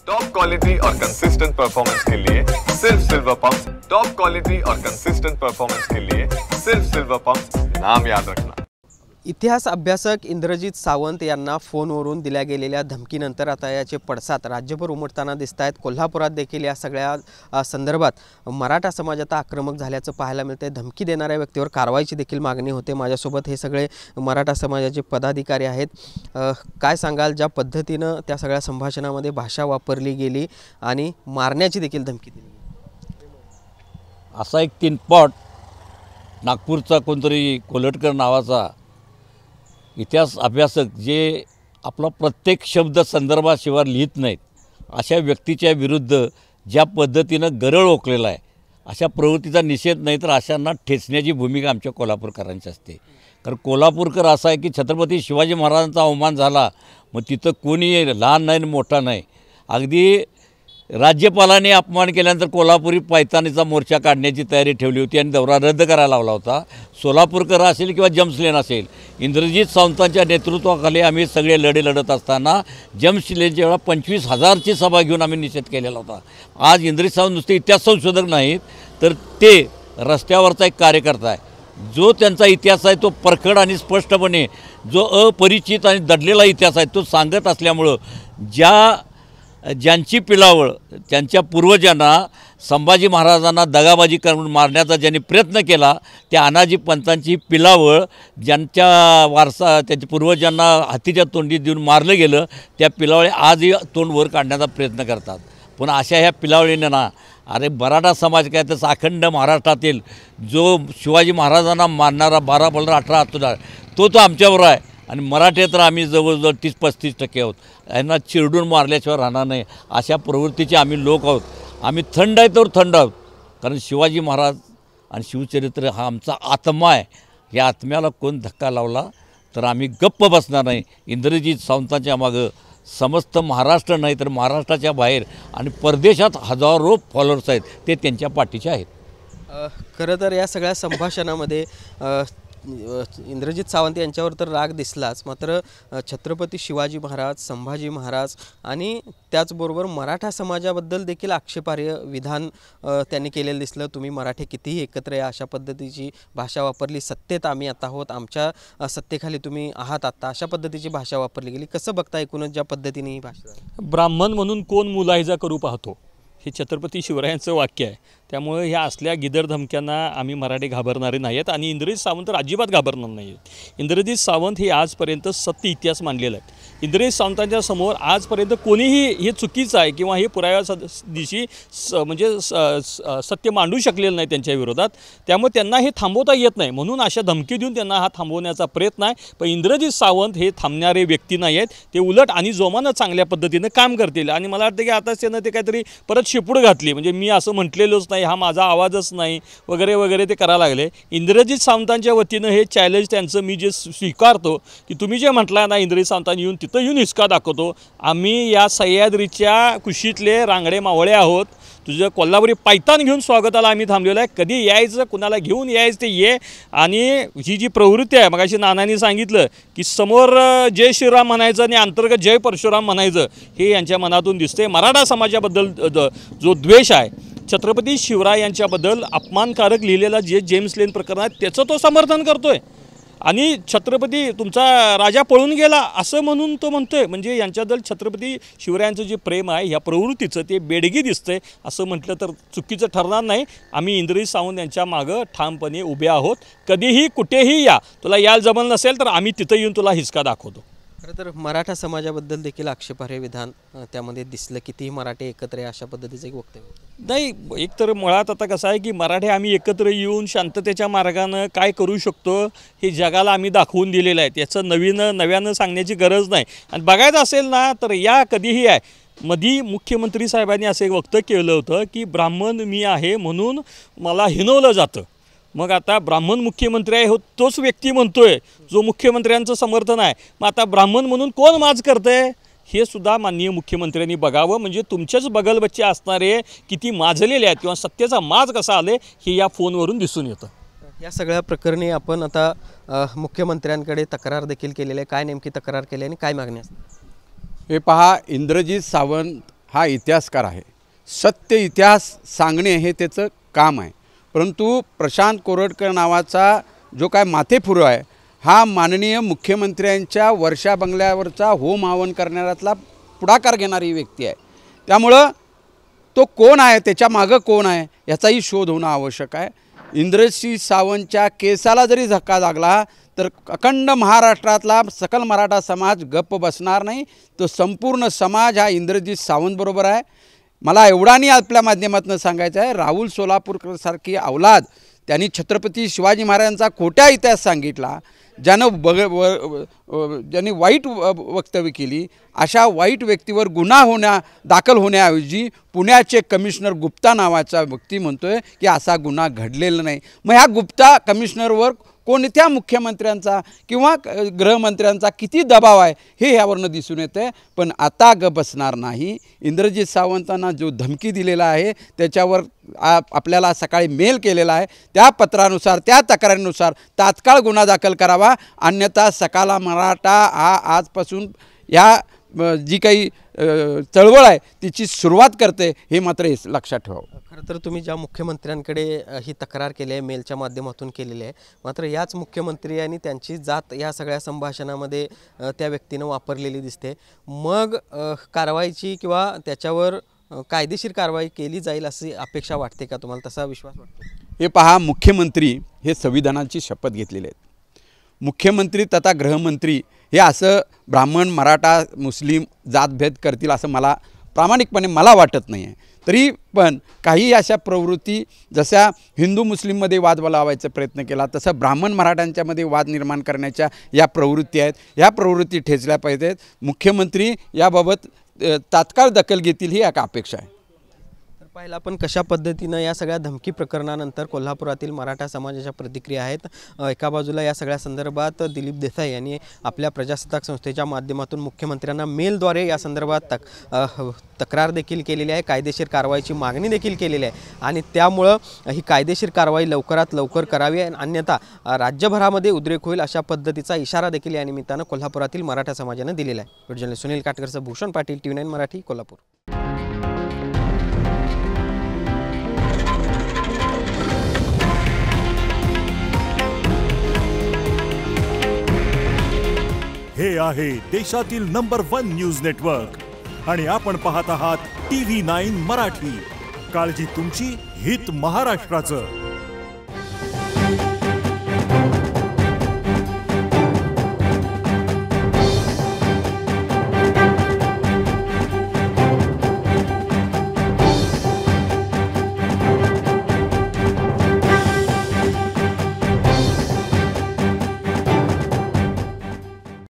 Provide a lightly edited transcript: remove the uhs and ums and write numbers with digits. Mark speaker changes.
Speaker 1: Top quality और consistent performance के लिए सिर्फ सिल्वर पंप्स। टॉप क्वालिटी और कंसिस्टेंट परफॉर्मेंस के लिए सिर्फ सिल्वर पंप्स, नाम याद रखना।
Speaker 2: इतिहास अभ्यासक इंद्रजित सावंत यांना फोनवरून दिल्या गेलेल्या धमकीनंतर आता याचे पडसाद राज्यभर उमटताना दिसत आहेत। कोल्हापुरात देखील या सगळ्या संदर्भात मराठा समाज आता आक्रमक झाल्याचं पाहायला मिळते। धमकी देणाऱ्या व्यक्तीवर कारवाईची देखील मागणी होते। माझ्यासोबत हे सगळे मराठा समाजाचे पदाधिकारी आहेत। काय सांगाल, ज्या पद्धतीनं त्या सगळ्या संभाषणामध्ये भाषा वापरली गेली आणि मारण्याची देखील धमकी दिली?
Speaker 3: असा एक तीनपॉट नागपूरचा कोणतरी कोलटकर नावाचा इतिहास अभ्यासक जे आपला प्रत्येक शब्द संदर्भाशिवाय लिहित नाहीत अशा व्यक्तीच्या विरुद्ध ज्या पद्धतीनं गरळ ओकलेला आहे अशा प्रवृत्तीचा निषेध नाही तर अशांना ठेचण्याची भूमिका आमच्या कोल्हापूरकरांची असते। कारण कोल्हापूरकर असा आहे की छत्रपती शिवाजी महाराजांचा अवमान झाला मग तिथं कोणी लहान नाही मोठा नाही। अगदी राज्यपालाने अपमान केल्यानंतर कोल्हापुरी पायतानीचा मोर्चा काढण्याची तयारी ठेवली होती आणि दौरा रद्द करायला लावला होता। सोलापूरकर असेल किंवा जेम्स असेल, इंद्रजित सावंतांच्या नेतृत्वाखाली आम्ही सगळे लढे लढत असताना जेम्स लेनच्या वेळा 25,000ची सभा घेऊन आम्ही निषेध केलेला होता। आज इंद्रजित सावंत नुसते इतिहास संशोधक नाहीत तर ते रस्त्यावरचा एक कार्यकर्ता आहे। जो त्यांचा इतिहास आहे तो परखड आणि स्पष्टपणे जो अपरिचित आणि दडलेला इतिहास आहे तो सांगत असल्यामुळं ज्यांची पिलावळ त्यांच्या पूर्वजांना संभाजी महाराजांना दगाबाजी करून मारण्याचा ज्यांनी प्रयत्न केला त्या अनाजी पंतांची पिलावळ ज्यांच्या वारसा त्यांच्या पूर्वजांना हातीच्या तोंडी देऊन मारलं गेलं त्या पिलावळे आजही तोंड वर काढण्याचा प्रयत्न करतात। पण अशा ह्या पिलावळीने ना अरे मराठा समाज काय तर अखंड महाराष्ट्रातील जो शिवाजी महाराजांना मारणारा 12-15-18 हातोडा तो आमच्यावर आहे आणि मराठी तर आम्ही जवळजवळ 30-35% आहोत। यांना चिरडून मारल्याशिवाय राहणार नाही अशा प्रवृत्तीचे आम्ही लोक आहोत। आम्ही थंड आहे तर थंड आहोत कारण शिवाजी महाराज आणि शिवचरित्र हा आमचा आत्मा आहे। या आत्म्याला कोण धक्का लावला तर आम्ही गप्प बसणार नाही। इंद्रजित सावंतांच्या मागं समस्त महाराष्ट्र नाही तर महाराष्ट्राच्या बाहेर आणि परदेशात हजारो फॉलोअर्स आहेत ते त्यांच्या पाठीचे आहेत।
Speaker 2: खरं तर या सगळ्या संभाषणामध्ये इंद्रजित सावंत यांच्यावर तर राग दिसलाच, मात्र छत्रपती शिवाजी महाराज, संभाजी महाराज आणि त्याचबरोबर मराठा समाजाबद्दल देखील आक्षेपार्ह विधान त्यांनी केलेलं दिसलं। तुम्ही मराठी कितीही एकत्र या अशा पद्धतीची भाषा वापरली। सत्तेत आम्ही आता आहोत, आमच्या सत्तेखाली तुम्ही आहात आता, अशा पद्धतीची भाषा वापरली गेली। कसं बघता एकूणच ज्या पद्धतीने ही भाषा?
Speaker 4: ब्राह्मण म्हणून कोण मुलाहिजा करू पाहतो हे छत्रपती शिवरायांचं वाक्य आहे। त्यामुळे ह्या असल्या गिदर धमक्यांना आम्ही मराठी घाबरणारे नाही आहेत आणि इंद्रजित सावंत तर अजिबात घाबरणार नाही आहेत। इंद्रजित सावंत हे आजपर्यंत सत्य इतिहास मांडलेला आहे। इंद्रजित सावंतांच्या समोर आजपर्यंत कोणीही हे चुकीचं आहे किंवा हे पुराव्या दिवशी म्हणजे सत्य मांडू शकलेलं नाही त्यांच्या विरोधात। त्यामुळे त्यांना हे थांबवता येत नाही म्हणून अशा धमकी देऊन त्यांना हा थांबवण्याचा प्रयत्न आहे। पण इंद्रजित सावंत हे थांबणारे व्यक्ती नाही आहेत, ते उलट आणि जोमानं चांगल्या पद्धतीनं काम करतील आणि मला वाटतं की आताच त्यांना ते काहीतरी परत शिपूड घातली, म्हणजे मी असं म्हटलेलोच नाही, हा माझा आवाजच नाही वगैरे वगैरे ते करायला लागले। इंद्रजित सावंतांच्या वतीनं हे चॅलेंज त्यांचं मी जे स्वीकारतो की तुम्ही जे म्हटलं ना इंद्रजित सावंतांनी येऊन तिथं येऊन हिसका दाखवतो। आम्ही या सह्याद्रीच्या कुशीतले रांगडे मावळे आहोत, तुझं कोल्हापुरी पायतान घेऊन स्वागताला आम्ही थांबलेलो आहे। कधी यायचं, कुणाला घेऊन यायचं ते ये। आणि ही जी प्रवृत्ती आहे मगाशी नानांनी सांगितलं की समोर जय श्रीराम म्हणायचं आणि अंतर्गत जय परशुराम म्हणायचं हे यांच्या मनातून दिसते। मराठा समाजाबद्दल जो द्वेष आहे, छत्रपती शिवराय यांच्याबद्दल अपमानकारक लिहिलेला जे जेम्स लेन प्रकरण आहे त्याचं तो समर्थन करतोय आणि छत्रपती तुमचा राजा पळून गेला असं म्हणून तो म्हणतोय। म्हणजे यांच्याबद्दल छत्रपती शिवरायांचं जे प्रेम आहे ह्या प्रवृत्तीचं ते बेडगी दिसतंय असं म्हटलं तर चुकीचं ठरणार नाही। आम्ही इंद्रजित सावंत यांच्या मागं ठामपणे उभे आहोत। कधीही कुठेही या, तुला यायला जमलं नसेल तर आम्ही तिथं येऊन तुला हिसका दाखवतो।
Speaker 2: खरं तर मराठा समाजाबद्दल देखील आक्षेपार्ह विधान त्यामध्ये दिसलं। कितीही मराठी एकत्र अशा पद्धतीचं एक वक्तव्य
Speaker 4: नाही। एक तर मुळात आता कसं आहे की मराठी आम्ही एकत्र येऊन शांततेच्या मार्गानं काय करू शकतो हे जगाला आम्ही दाखवून दिलेलं आहे। त्याचं नव्यानं सांगण्याची गरज नाही। आणि बघायचं असेल ना तर या कधीही आहे मधी मुख्यमंत्री साहेबांनी असं एक वक्तव्य केलं होतं की ब्राह्मण मी आहे म्हणून मला हिणवलं जातं। मग आता ब्राह्मण मुख्यमंत्री आहे हो तोच व्यक्ती म्हणतोय जो मुख्यमंत्र्यांचं समर्थन आहे, मग आता ब्राह्मण म्हणून कोण माज करतंय हे सुद्धा माननीय मुख्यमंत्र्यांनी बघावं। म्हणजे तुमच्याच बगलबच्चे असणारे किती माजलेले आहेत किंवा सत्तेचा माज कसा आले हे या फोनवरून दिसून येतं।
Speaker 2: या सगळ्या प्रकरणी आपण आता मुख्यमंत्र्यांकडे तक्रार देखील केलेली आहे। काय नेमकी तक्रार केली आणि काय मागणी असते?
Speaker 5: हे पहा, इंद्रजित सावंत हा इतिहासकार आहे, सत्य इतिहास सांगणे हे त्याचं काम आहे. परंतु प्रशांत कोरटकर नावाचा जो काय माथेफुरू आहे हा माननीय मुख्यमंत्र्यांच्या वर्षा बंगल्यावरचा होम हवन करण्यातला पुढाकार घेणारी व्यक्ती आहे. त्यामुळं तो कोण आहे, त्याच्या मागं कोण आहे याचाही शोध होणं आवश्यक आहे. इंद्रजित सावंतच्या केसाला जरी धक्का लागला तर अखंड महाराष्ट्रातला सकल मराठा समाज गप्प बसणार नाही. तो संपूर्ण समाज हा इंद्रजित सावंतबरोबर आहे. मला एवढाही आपल्या माध्यमातून सांगायचं आहे, राहुल सोलापूरकरसारखी अवलाद त्यांनी छत्रपती शिवाजी महाराजांचा खोटा इतिहास सांगितला, ज्यांनी वाईट वक्तव्य केली, अशा वाईट व्यक्तीवर गुन्हा दाखल होण्याऐवजी पुण्याचे कमिशनर गुप्ता नावाचा व्यक्ती म्हणतोय की असा गुन्हा घडलेला नाही. मग ह्या गुप्ता कमिशनरवर कोणत्या मुख्यमंत्र्यांचा किंवा गृहमंत्र्यांचा किती दबाव आहे हे यावरनं दिसून येतं. पण आता बसणार नाही. इंद्रजित सावंतांना जो धमकी दिलेला आहे त्याच्यावर आपल्याला सकाळी मेल केलेला आहे, त्या पत्रानुसार त्या तक्रारीनुसार तात्काळ गुन्हा दाखल करावा, अन्यथा सकल मराठा हा आजपासून या जी काही चळवळ आहे तिची सुरुवात करते हे मात्र लक्षात ठेवावं.
Speaker 2: खरं तर तुम्ही ज्या मुख्यमंत्र्यांकडे ही तक्रार केली आहे, मेलच्या माध्यमातून केलेली आहे, मात्र याच मुख्यमंत्री आणि त्यांची जात या सगळ्या संभाषणामध्ये त्या व्यक्तीनं वापरलेली दिसते. मग कारवाईची किंवा त्याच्यावर कायदेशीर कारवाई केली जाईल अशी अपेक्षा वाटते का तुम्हाला, तसा विश्वास वाटतो?
Speaker 5: हे पहा, मुख्यमंत्री हे संविधानाची शपथ घेतलेले आहेत. मुख्यमंत्री तथा गृहमंत्री हे असं ब्राह्मण मराठा मुस्लिम जातभेद करतील असं प्रामाणिकपणे मला वाटत नाही आहे. तरी पण काही अशा प्रवृत्ती जशा हिंदू मुस्लिममध्ये वाद लावायचा प्रयत्न केला तसं ब्राह्मण मराठ्यांच्यामध्ये वाद निर्माण करण्याच्या या प्रवृत्ती आहेत, या प्रवृत्ती ठेचल्या पाहिजेत. मुख्यमंत्री याबाबत तात्काळ दखल घेतील ही एक अपेक्षा आहे.
Speaker 2: पाहिलं आपण कशा पद्धतीनं या सगळ्या धमकी प्रकरणानंतर कोल्हापुरातील मराठा समाजाच्या प्रतिक्रिया आहेत. एका बाजूला या सगळ्या संदर्भात दिलीप देसाई यांनी आपल्या प्रजासत्ताक संस्थेच्या माध्यमातून मुख्यमंत्र्यांना मेलद्वारे या संदर्भात तक्रार देखील केलेली आहे, कायदेशीर कारवाईची मागणी देखील केलेली आहे आणि त्यामुळं ही कायदेशीर कारवाई लवकरात लवकर करावी, अन्यथा राज्यभरामध्ये उद्रेक होईल अशा पद्धतीचा इशारा देखील या निमित्तानं कोल्हापुरातील मराठा समाजानं दिलेला आहे. जर्नलिस्ट सुनील काटकरचं भूषण पाटील, TV9 मराठी, कोल्हापूर.
Speaker 6: हे आहे देशातील नंबर 1 न्यूज नेटवर्क आणि आपण पाहत आहात TV9 मराठी. काळजी तुमची, हित महाराष्ट्राचं.